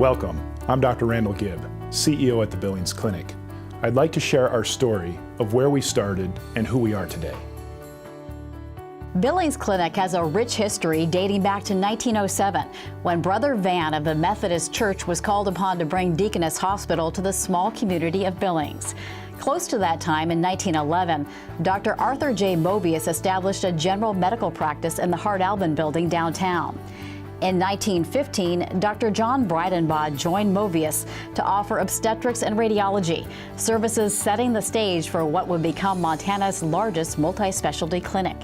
Welcome, I'm Dr. Randall Gibb, CEO at the Billings Clinic. I'd like to share our story of where we started and who we are today. Billings Clinic has a rich history dating back to 1907, when Brother Van of the Methodist Church was called upon to bring Deaconess Hospital to the small community of Billings. Close to that time, in 1911, Dr. Arthur J. Mobius established a general medical practice in the Hart-Albin building downtown. In 1915, Dr. John Breidenbach joined Mobius to offer obstetrics and radiology, services setting the stage for what would become Montana's largest multi-specialty clinic.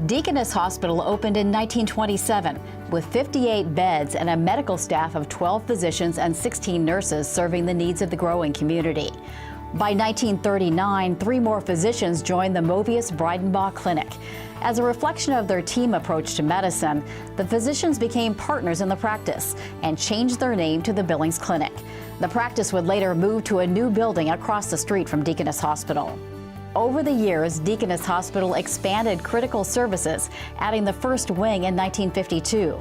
Deaconess Hospital opened in 1927 with 58 beds and a medical staff of 12 physicians and 16 nurses serving the needs of the growing community. By 1939, 3 more physicians joined the Mobius-Breidenbach Clinic. As a reflection of their team approach to medicine, the physicians became partners in the practice and changed their name to the Billings Clinic. The practice would later move to a new building across the street from Deaconess Hospital. Over the years, Deaconess Hospital expanded critical services, adding the first wing in 1952.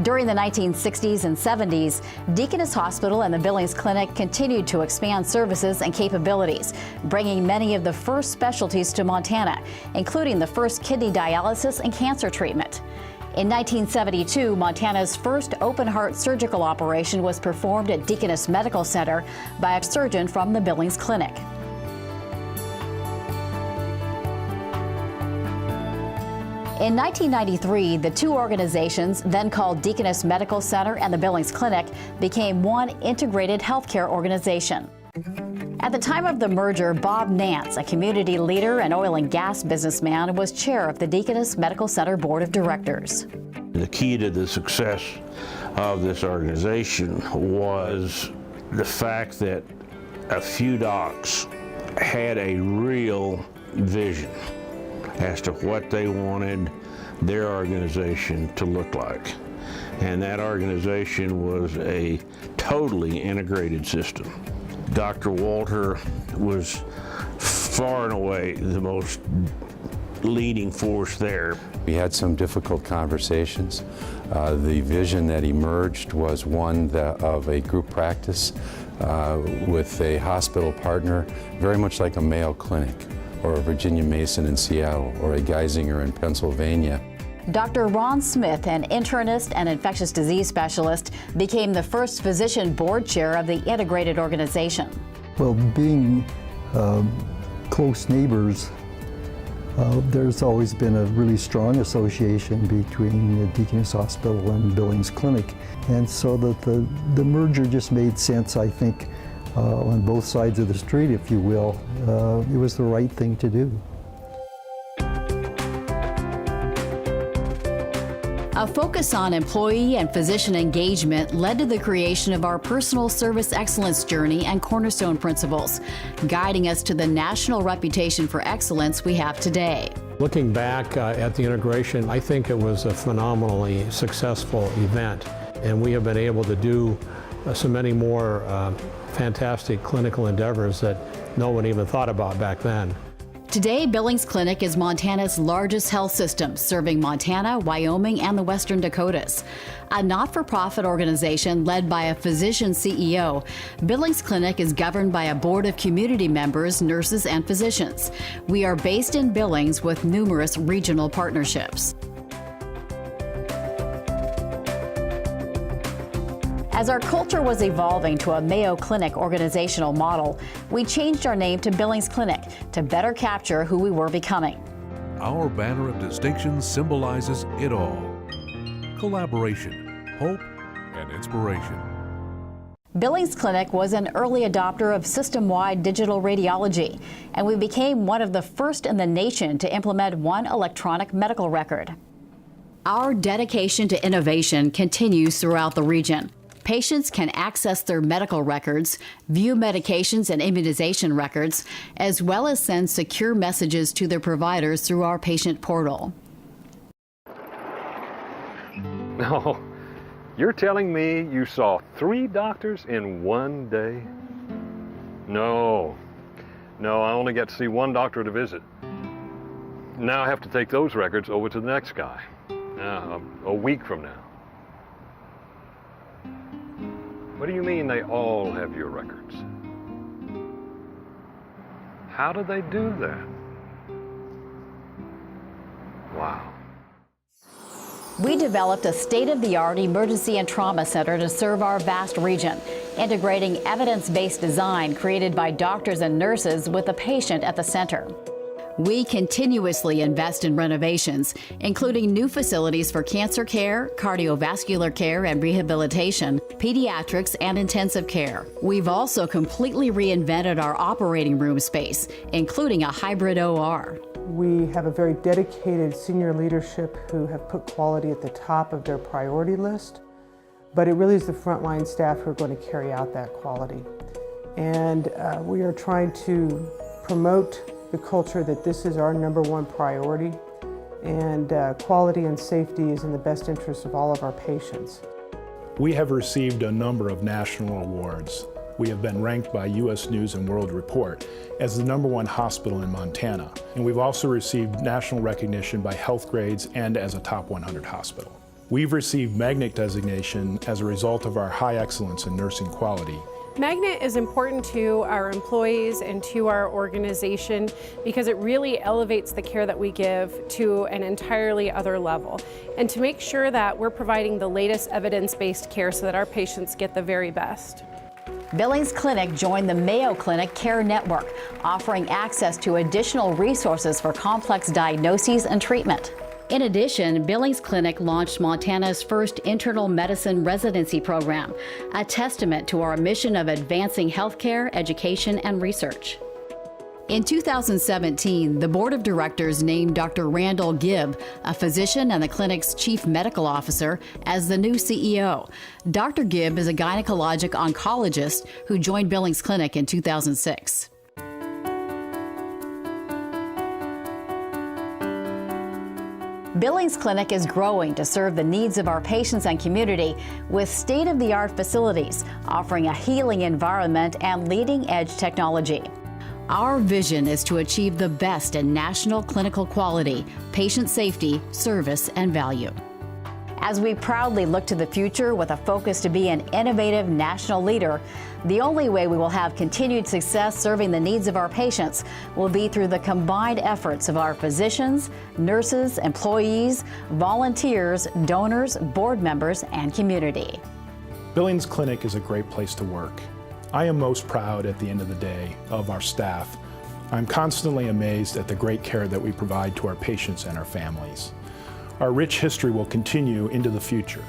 During the 1960s and 70s, Deaconess Hospital and the Billings Clinic continued to expand services and capabilities, bringing many of the first specialties to Montana, including the first kidney dialysis and cancer treatment. In 1972, Montana's first open-heart surgical operation was performed at Deaconess Medical Center by a surgeon from the Billings Clinic. In 1993, the two organizations, then called Deaconess Medical Center and the Billings Clinic, became one integrated healthcare organization. At the time of the merger, Bob Nance, a community leader and oil and gas businessman, was chair of the Deaconess Medical Center Board of Directors. The key to the success of this organization was the fact that a few docs had a real vision as to what they wanted their organization to look like. And that organization was a totally integrated system. Dr. Walter was far and away the most leading force there. We had some difficult conversations. The vision that emerged was one of a group practice with a hospital partner, very much like a Mayo Clinic, or a Virginia Mason in Seattle, or a Geisinger in Pennsylvania. Dr. Ron Smith, an internist and infectious disease specialist, became the first physician board chair of the integrated organization. Well, being close neighbors, there's always been a really strong association between Deaconess Hospital and Billings Clinic. And so that the merger just made sense, I think, on both sides of the street, if you will. It was the right thing to do. A focus on employee and physician engagement led to the creation of our personal service excellence journey and cornerstone principles, guiding us to the national reputation for excellence we have today. Looking back at the integration, I think it was a phenomenally successful event, and we have been able to do so many more fantastic clinical endeavors that no one even thought about back then. Today, Billings Clinic is Montana's largest health system, serving Montana, Wyoming, and the Western Dakotas. A not-for-profit organization led by a physician CEO, Billings Clinic is governed by a board of community members, nurses, and physicians. We are based in Billings with numerous regional partnerships. As our culture was evolving to a Mayo Clinic organizational model, we changed our name to Billings Clinic to better capture who we were becoming. Our banner of distinction symbolizes it all: collaboration, hope, and inspiration. Billings Clinic was an early adopter of system-wide digital radiology, and we became one of the first in the nation to implement one electronic medical record. Our dedication to innovation continues throughout the region. Patients can access their medical records, view medications and immunization records, as well as send secure messages to their providers through our patient portal. No, you're telling me you saw 3 doctors in one day? No, I only got to see 1 doctor at a visit. Now I have to take those records over to the next guy, a week from now. What do you mean they all have your records? How do they do that? Wow. We developed a state-of-the-art emergency and trauma center to serve our vast region, integrating evidence-based design created by doctors and nurses with the patient at the center. We continuously invest in renovations, including new facilities for cancer care, cardiovascular care and rehabilitation, pediatrics, and intensive care. We've also completely reinvented our operating room space, including a hybrid OR. We have a very dedicated senior leadership who have put quality at the top of their priority list, but it really is the frontline staff who are going to carry out that quality. And we are trying to promote the culture that this is our #1 priority, and quality and safety is in the best interest of all of our patients. We have received a number of national awards. We have been ranked by U.S. News and World Report as the #1 hospital in Montana, and we've also received national recognition by Health Grades and as a top 100 hospital. We've received Magnet designation as a result of our high excellence in nursing quality. Magnet is important to our employees and to our organization because it really elevates the care that we give to an entirely other level, and to make sure that we're providing the latest evidence-based care so that our patients get the very best. Billings Clinic joined the Mayo Clinic Care Network, offering access to additional resources for complex diagnoses and treatment. In addition, Billings Clinic launched Montana's first internal medicine residency program, a testament to our mission of advancing healthcare, education, and research. In 2017, the board of directors named Dr. Randall Gibb, a physician and the clinic's chief medical officer, as the new CEO. Dr. Gibb is a gynecologic oncologist who joined Billings Clinic in 2006. Billings Clinic is growing to serve the needs of our patients and community with state-of-the-art facilities, offering a healing environment and leading-edge technology. Our vision is to achieve the best in national clinical quality, patient safety, service, and value. As we proudly look to the future with a focus to be an innovative national leader, the only way we will have continued success serving the needs of our patients will be through the combined efforts of our physicians, nurses, employees, volunteers, donors, board members, and community. Billings Clinic is a great place to work. I am most proud at the end of the day of our staff. I'm constantly amazed at the great care that we provide to our patients and our families. Our rich history will continue into the future.